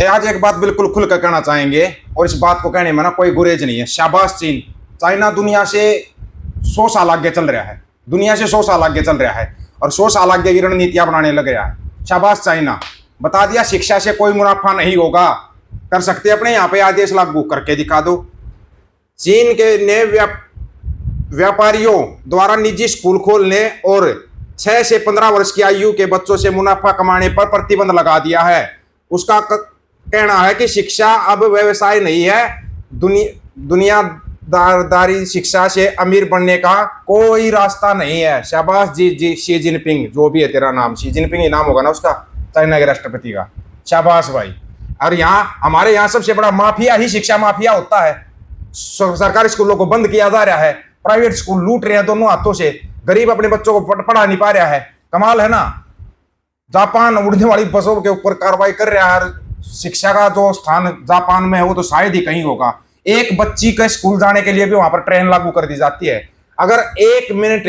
आज एक बात बिल्कुल खुल कर कहना चाहेंगे और इस बात को कहने में ना कोई गुरेज नहीं है। शाबाश चीन। चाइना दुनिया से 100 साल आगे चल रहा है, दुनिया से 100 साल आगे चल रहा है और 100 साल आगे की रणनीतियां बनाने लग रहा है। शाबाश चाइना। बता दिया शिक्षा से कोई मुनाफा नहीं होगा, कर सकते अपने यहाँ पे आदेश लागू करके दिखा दो। चीन के ने व्यापारियों द्वारा निजी स्कूल खोलने और 6 से 15 वर्ष की आयु के बच्चों से मुनाफा कमाने पर प्रतिबंध लगा दिया है। उसका कहना है कि शिक्षा अब व्यवसाय नहीं है, दुनियादारी शिक्षा से अमीर बनने का कोई रास्ता नहीं है। शाबाश जी शी जिनपिंग, जो भी है तेरा नाम, शी जिनपिंग ही नाम होगा ना उसका, चाइना के राष्ट्रपति का। शाबाश भाई। और यहाँ हमारे यहाँ सबसे बड़ा माफिया ही शिक्षा माफिया होता है। सरकारी स्कूलों को बंद किया जा रहा है, प्राइवेट स्कूल लूट रहे हैं दोनों हाथों से, गरीब अपने बच्चों को पढ़ा नहीं पा रहा है। कमाल है ना। जापान उड़ने वाली बसों के ऊपर कार्रवाई कर रहा है। शिक्षा का जो स्थान जापान में है वो तो शायद ही कहीं होगा। एक बच्ची के स्कूल जाने के लिए भी वहां पर ट्रेन लागू कर दी जाती है। अगर एक मिनट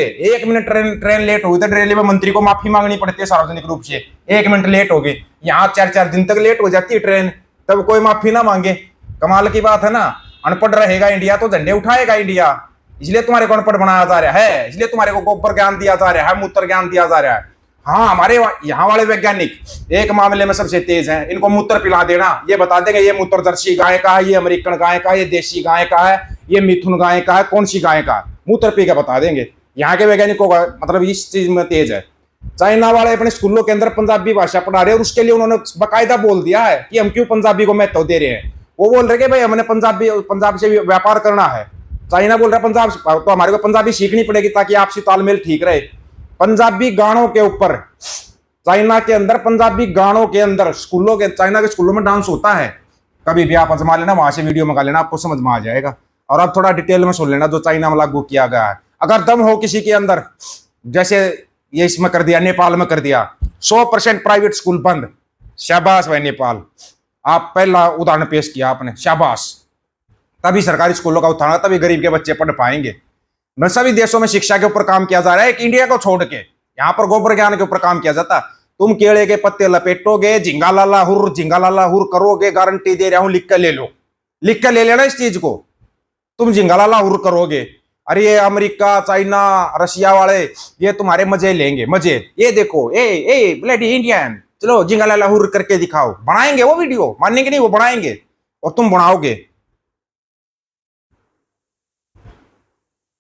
ट्रेन लेट होगी तो रेलवे मंत्री को माफी मांगनी पड़ती है सार्वजनिक रूप से। 1 मिनट लेट होगी, यहाँ 4-4 दिन तक लेट हो जाती है ट्रेन, तब कोई माफी ना मांगे। कमाल की बात है ना। अनपढ़ रहेगा इंडिया तो झंडे उठाएगा इंडिया। इसलिए तुम्हारे को अनपढ़ बनाया जा रहा है, इसलिए तुम्हारे को गोबर ज्ञान दिया जा रहा है, मूत्र ज्ञान दिया जा रहा है। हाँ, हमारे यहाँ वाले वैज्ञानिक एक मामले में सबसे तेज हैं। इनको मूत्र पिला देना, ये बता देंगे ये मूत्र जर्सी गाय का है, ये अमेरिकन गाय का है, ये देशी गाय का है, ये मिथुन गाय का है, कौन सी गाय का, मूत्र पी के बता देंगे। यहाँ के वैज्ञानिकों का मतलब इस चीज में तेज है। चाइना वाले अपने स्कूलों के अंदर पंजाबी भाषा पढ़ा रहे हैं और उसके लिए उन्होंने बाकायदा बोल दिया है कि हम क्यों पंजाबी को महत्व दे रहे हैं। वो बोल रहे कि भाई हमने पंजाब से व्यापार करना है। चाइना बोल रहा है पंजाब तो हमारे को पंजाबी सीखनी पड़ेगी ताकि आपसी तालमेल ठीक रहे। पंजाबी गानों के ऊपर चाइना के अंदर, पंजाबी गानों के अंदर स्कूलों के, चाइना के स्कूलों में डांस होता है। कभी भी आप आजमा लेना, वहां से वीडियो मंगा लेना, आपको समझ में आ जाएगा। और अब थोड़ा डिटेल में सुन लेना जो चाइना में लागू किया गया है। अगर दम हो किसी के अंदर, जैसे ये इसमें कर दिया, नेपाल में कर दिया 100% प्राइवेट स्कूल बंद। शाबाश भाई नेपाल, आप पहला उदाहरण पेश किया आपने, शाबाश। तभी सरकारी स्कूलों का उत्थान, तभी गरीब के बच्चे पढ़ पाएंगे। सभी देशों में शिक्षा के ऊपर काम किया जा रहा है, एक इंडिया को छोड़ के। यहाँ पर गोबर ज्ञान के ऊपर काम किया जाता। तुम केले के पत्ते लपेटोगे, झिंगा लाला हुर करोगे, गारंटी दे रहा हूं, लिख कर ले लो, लिख कर ले लेना इस चीज को। तुम झिंगा लाला हुर करोगे। अरे ये अमेरिका, चाइना, रशिया वाले ये तुम्हारे मजे लेंगे, मजे। ये देखो, ए ब्लडी इंडियन, चलो झिंगा लाला हुर करके दिखाओ। बनाएंगे वो वीडियो, मानेंगे नहीं, वो बनाएंगे और तुम बनाओगे।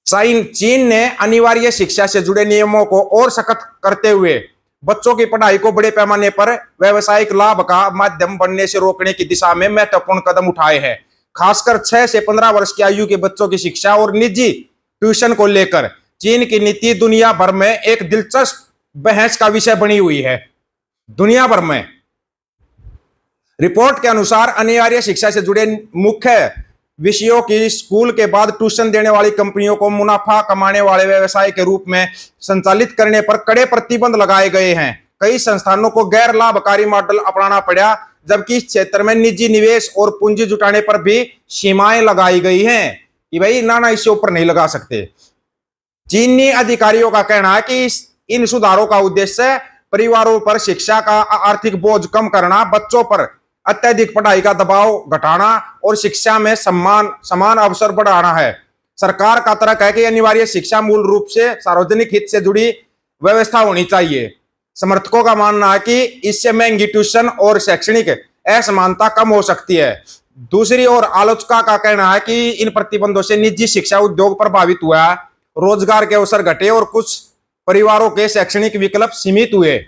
चीन ने अनिवार्य शिक्षा से जुड़े नियमों को और सख्त करते हुए बच्चों की पढ़ाई को बड़े पैमाने पर व्यवसायिक लाभ का माध्यम बनने से रोकने की दिशा में महत्वपूर्ण कदम उठाए हैं। खासकर 6 से 15 वर्ष की आयु के बच्चों की शिक्षा और निजी ट्यूशन को लेकर चीन की नीति दुनिया भर में एक दिलचस्प बहस का विषय बनी हुई है। दुनिया भर में रिपोर्ट के अनुसार अनिवार्य शिक्षा से जुड़े मुख्य विषयों की स्कूल के बाद ट्यूशन देने वाली कंपनियों को मुनाफा कमाने वाले व्यवसाय के रूप में संचालित करने पर कड़े प्रतिबंध लगाए गए हैं। कई संस्थानों को गैर लाभकारी मॉडल अपनाना पड़ा, जबकि इस क्षेत्र में निजी निवेश और पूंजी जुटाने पर भी सीमाएं लगाई गई हैं कि भाई ना इससे ऊपर नहीं लगा सकते। चीनी अधिकारियों का कहना है कि इन सुधारों का उद्देश्य परिवारों पर शिक्षा का आर्थिक बोझ कम करना, बच्चों पर अत्यधिक पढ़ाई का दबाव घटाना और शिक्षा में समान अवसर बढ़ाना है। सरकार का तर्क है कि अनिवार्य शिक्षा मूल रूप से सार्वजनिक हित से जुड़ी व्यवस्था होनी चाहिए। समर्थकों का मानना है कि इससे महंगी ट्यूशन और शैक्षणिक असमानता कम हो सकती है। दूसरी ओर आलोचकों का कहना है कि इन प्रतिबंधों से निजी शिक्षा उद्योग प्रभावित हुआ, रोजगार के अवसर घटे और कुछ परिवारों के शैक्षणिक विकल्प सीमित हुए।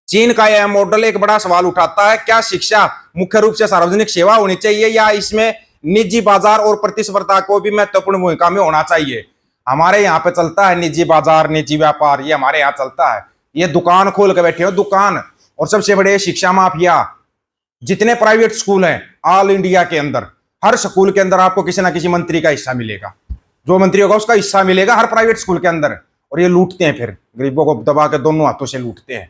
चीन का यह मॉडल एक बड़ा सवाल उठाता है, क्या शिक्षा मुख्य रूप से सार्वजनिक सेवा होनी चाहिए या इसमें निजी बाजार और प्रतिस्पर्धा को भी महत्वपूर्ण भूमिका में होना चाहिए। हमारे यहाँ पे चलता है निजी बाजार, निजी व्यापार, ये हमारे यहाँ चलता है। ये दुकान खोल के बैठे हो, दुकान। और सबसे बड़े शिक्षा माफिया, जितने प्राइवेट स्कूल हैं ऑल इंडिया के अंदर, हर स्कूल के अंदर आपको किसी ना किसी मंत्री का हिस्सा मिलेगा। जो मंत्री होगा उसका हिस्सा मिलेगा हर प्राइवेट स्कूल के अंदर। और ये लूटते हैं, फिर गरीबों को दबा के दोनों हाथों से लूटते हैं।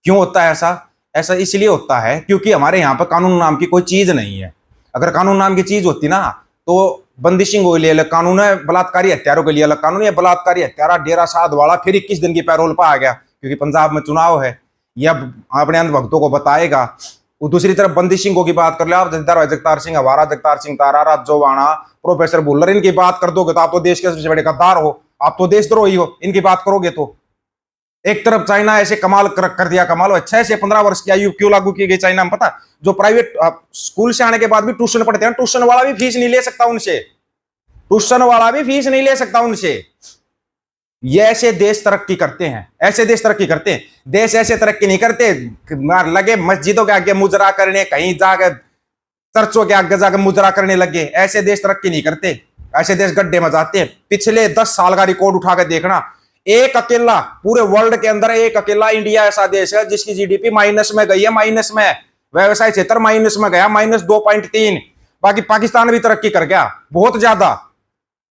क्यों होता है ऐसा? ऐसा इसलिए होता है क्योंकि हमारे यहाँ पर कानून नाम की कोई चीज नहीं है। अगर कानून नाम की चीज होती ना तो बंदिशिंग के लिए अलग कानून है, बलात्कारी हत्यारों के लिए अलग कानून है। बलात्कारी हत्यारा डेरा साध वाला फिर 21 दिन की पैरोल पर आ गया क्योंकि पंजाब में चुनाव है। यह अपने अंधभक्तों को बताएगा वो दूसरी तरफ बंदी सिंह की बात कर ले आप, जगदार भाई जगतार सिंह हवारा, जगतार सिंह तारा, राजो वाणा, प्रोफेसर भुल्लर, इनकी बात कर दोगे तो आप तो देश के सबसे बड़े गद्दार हो, आप तो देशद्रोही हो इनकी बात करोगे तो। एक तरफ चाइना ऐसे कमाल कर दिया, कमाल हो 6 से 15 वर्ष की आयु क्यों लागू की गई चाइना में पता? जो प्राइवेट स्कूल से आने के बाद भी ट्यूशन पढ़ते हैं, ट्यूशन वाला भी फीस नहीं ले सकता उनसे, ट्यूशन वाला भी फीस नहीं ले सकता उनसे। ये ऐसे देश तरक्की करते हैं, ऐसे देश तरक्की करते हैं। देश ऐसे तरक्की नहीं करते लगे मस्जिदों के आगे मुजरा करने, कहीं जाकर चर्चों के आगे जाकर मुजरा करने लगे। ऐसे देश तरक्की नहीं करते, ऐसे देश गड्ढे में जाते हैं। पिछले 10 साल का रिकॉर्ड उठा कर देखना, एक अकेला पूरे वर्ल्ड के अंदर एक अकेला इंडिया ऐसा देश है जिसकी जीडीपी माइनस में गई है, माइनस में। व्यवसाय क्षेत्र माइनस में गया, -2.3। बाकी पाकिस्तान भी तरक्की कर गया बहुत ज्यादा।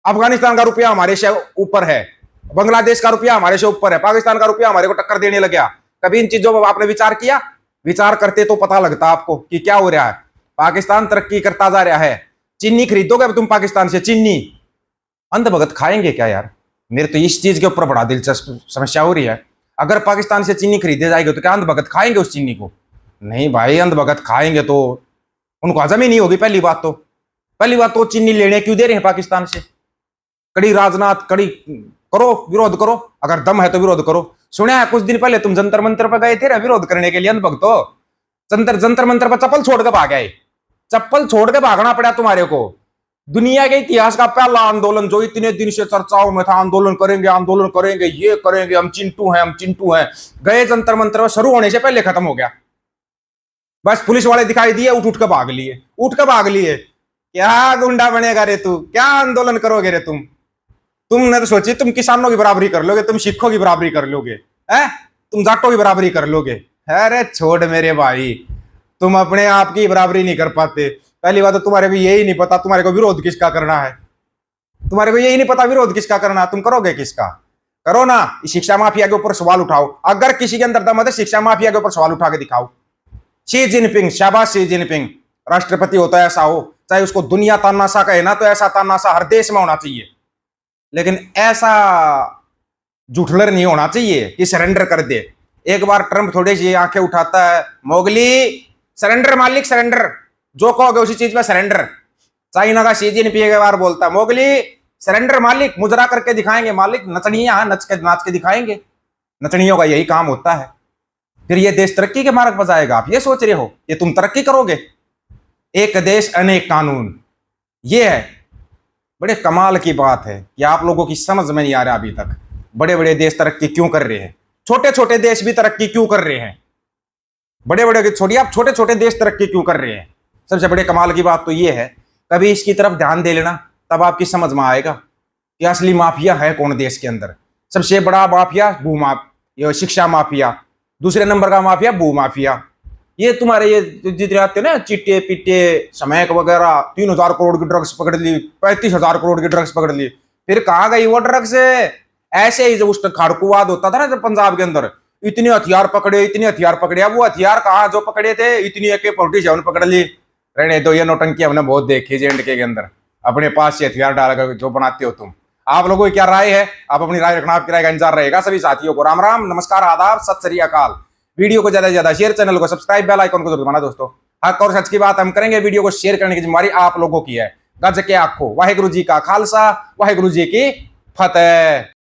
अफगानिस्तान का रुपया हमारे से ऊपर है, बांग्लादेश का रुपया हमारे से ऊपर है, पाकिस्तान का रुपया हमारे को टक्कर देने लग गया। कभी इन चीजों पर आपने विचार किया? विचार करते तो पता लगता आपको कि क्या हो रहा है। पाकिस्तान तरक्की करता जा रहा है। चीनी खरीदोगे तुम पाकिस्तान से? चीनी अंधभगत खाएंगे क्या यार? मेरे तो इस चीज के ऊपर बड़ा दिलचस्प समस्या हो रही है। अगर पाकिस्तान से चीनी खरीदे जाएगी तो क्या अंधभगत खाएंगे उस चीनी को? नहीं भाई, अंधभगत खाएंगे तो उनको हजम ही नहीं होगी। पहली बात तो चीनी लेने क्यों दे रहे हैं पाकिस्तान से? कड़ी राजनाथ, कड़ी करो, विरोध करो, अगर दम है तो विरोध करो। सुना है कुछ दिन पहले तुम जंतर मंतर पर गए थे ना विरोध करने के लिए, अंधभक्तो। जंतर मंतर पर चप्पल छोड़ के भाग गए, चप्पल छोड़ के भागना पड़ा तुम्हारे को। दुनिया के इतिहास का पहला आंदोलन जो इतने दिन से चर्चाओं में था, आंदोलन करेंगे, आंदोलन करेंगे, ये करेंगे, हम चिंटू हैं, हम चिंटू हैं, गए जंतर मंतर शुरू होने से पहले खत्म हो गया। बस पुलिस वाले दिखाई दिए, उठ के भाग लिए, उठ के भाग लिए। क्या गुंडा बनेगा रे तू? क्या आंदोलन करोगे रे तुम? तुमने तो सोची तुम किसानों की बराबरी कर लोगे, तुम सिखों की बराबरी कर लोगे, है तुम जाटों की बराबरी कर लोगे। अरे छोड़ मेरे भाई, तुम अपने आप की बराबरी नहीं कर पाते। पहली बात तो तुम्हारे को यही नहीं पता तुम्हारे को विरोध किसका करना है। तुम्हारे को यही नहीं पता विरोध किसका करना, तुम करोगे किसका? करो ना, शिक्षा माफिया के ऊपर सवाल उठाओ। अगर किसी के अंदर दम है तो शिक्षा माफिया के ऊपर सवाल उठा के दिखाओ। शी जिनपिंग, शाबाश शी जिनपिंग, राष्ट्रपति होता है ऐसा हो, चाहे उसको दुनिया तानाशाह कहे ना, तो ऐसा तानाशाह हर देश में होना चाहिए। लेकिन ऐसा झूठलर नहीं होना चाहिए कि सरेंडर कर दे। एक बार ट्रंप थोड़ी सी आंखें उठाता है, मोगली सरेंडर मालिक सरेंडर, जो कहोगे उसी चीज में सरेंडर। चाइना का शी जिनपिंग एक बार बोलता है, मोगली सरेंडर मालिक, मुजरा करके दिखाएंगे मालिक, नचनिया नाच के दिखाएंगे। नचनियों का यही काम होता है। फिर ये देश तरक्की के मार्ग पर जाएगा? आप ये सोच रहे हो ये तुम तरक्की करोगे? एक देश अनेक कानून, ये है बड़े कमाल की बात है कि आप लोगों की समझ में नहीं आ रहा अभी तक। बड़े बड़े देश तरक्की क्यों कर रहे हैं? छोटे छोटे देश भी तरक्की क्यों कर रहे हैं? बड़े बड़े छोड़िए, आप छोटे छोटे देश तरक्की क्यों कर रहे हैं? सबसे बड़े कमाल की बात तो ये है, कभी इसकी तरफ ध्यान दे लेना, तब आपकी समझ में आएगा कि असली माफिया है कौन देश के अंदर। सबसे बड़ा माफिया ये शिक्षा माफिया, दूसरे नंबर का माफिया भू माफिया। ये तुम्हारे ये जितने आते हैं ना चिट्टे पिट्टे समैक वगैरह, 3000 करोड़ की ड्रग्स पकड़ ली, 35,000 करोड़ की ड्रग्स पकड़ ली। फिर कहाँ गई वो ड्रग्स? ऐसे ही जब उस खाड़कूवाद होता था ना जब पंजाब के अंदर, इतने हथियार पकड़े, इतने हथियार पकड़े। अब वो हथियार कहाँ जो पकड़े थे, इतनी AK-47 पकड़ ली। रहने दो, ये नौटंकी हमने बहुत देखी जेएंडके के अंदर। अपने पास से हथियार डालकर जो बनाते हो तुम। आप लोगों की क्या राय है? आप अपनी राय रखना, आपकी राय का इंतजार रहेगा। सभी साथियों को राम राम, नमस्कार, आदाब, सत श्री अकाल। वीडियो को ज्यादा से ज्यादा शेयर, चैनल को सब्सक्राइब, बेल आइकन को जरूर दबाना दोस्तों। हक और सच की बात हम करेंगे, वीडियो को शेयर करने की जिम्मेदारी आप लोगों की है। गज के आखो, वाहेगुरु जी का खालसा, वाहेगुरु जी की फतेह।